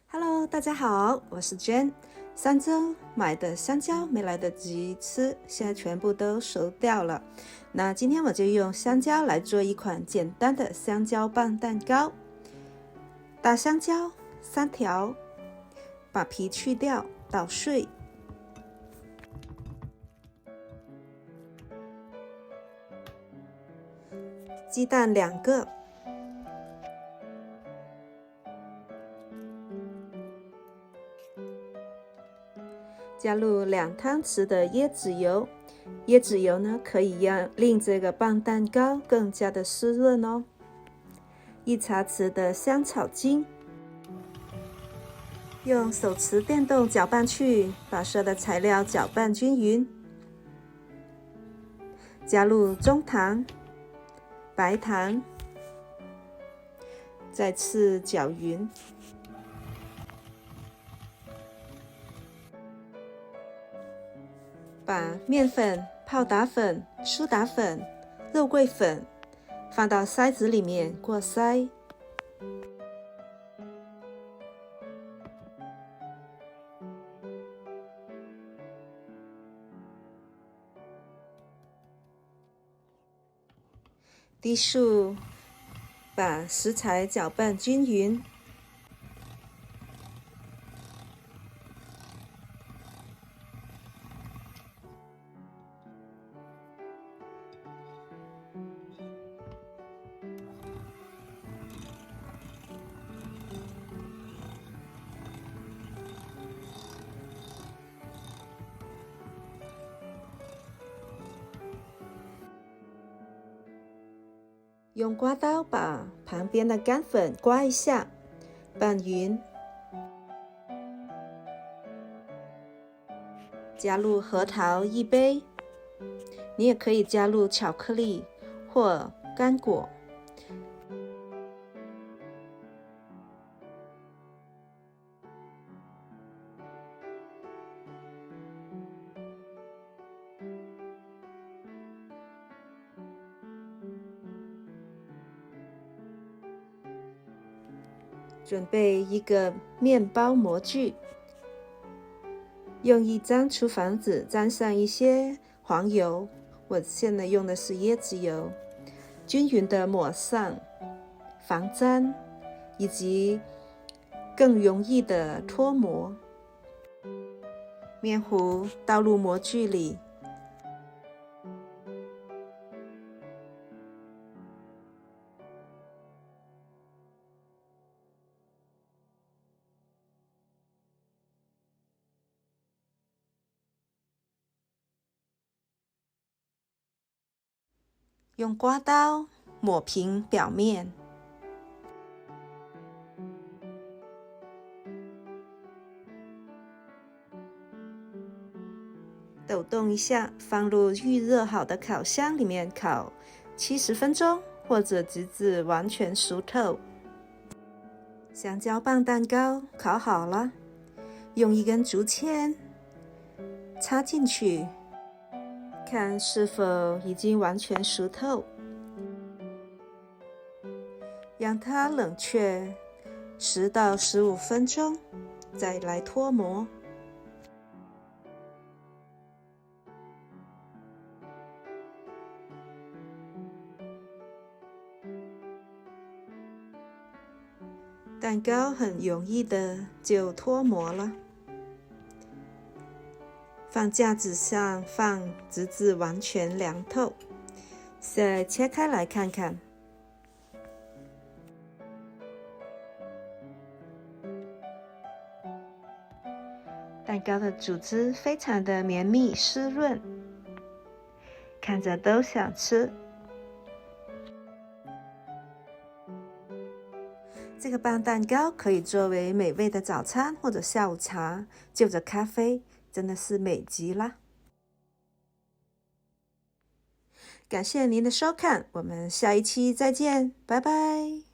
Hello， 大家好，我是 Jane。上周买的香蕉没来得及吃，现在全部都熟掉了。那今天我就用香蕉来做一款简单的香蕉棒蛋糕。大香蕉3条，把皮去掉，捣碎。鸡蛋2个。加入2汤匙的椰子油，椰子油呢可以令这个棒蛋糕更加的湿润哦。1茶匙的香草精，用手持电动搅拌器把所有的材料搅拌均匀。加入中糖、白糖，再次搅匀。把面粉、泡打粉、苏打粉、肉桂粉放到筛子里面过筛。低速把食材搅拌均匀。用刮刀把旁边的干粉刮一下，拌匀。加入核桃1杯，你也可以加入巧克力或干果。准备一个面包模具，用1张厨房纸沾上一些黄油，我现在用的是椰子油，均匀的抹上，防粘以及更容易的脱模。面糊倒入模具里，用刮刀抹平表面，抖动一下，放入预热好的烤箱里面烤70分钟，或者直至完全熟透。香蕉棒蛋糕烤好了，用1根竹签插进去，看是否已经完全熟透，让它冷却10到15分钟，再来脱模。蛋糕很容易的就脱模了，放架子上放，直至完全凉透。再切开来看看，蛋糕的组织非常的绵密湿润，看着都想吃。这个棒蛋糕可以作为美味的早餐或者下午茶，就着咖啡，真的是美极了。感谢您的收看，我们下一期再见，拜拜。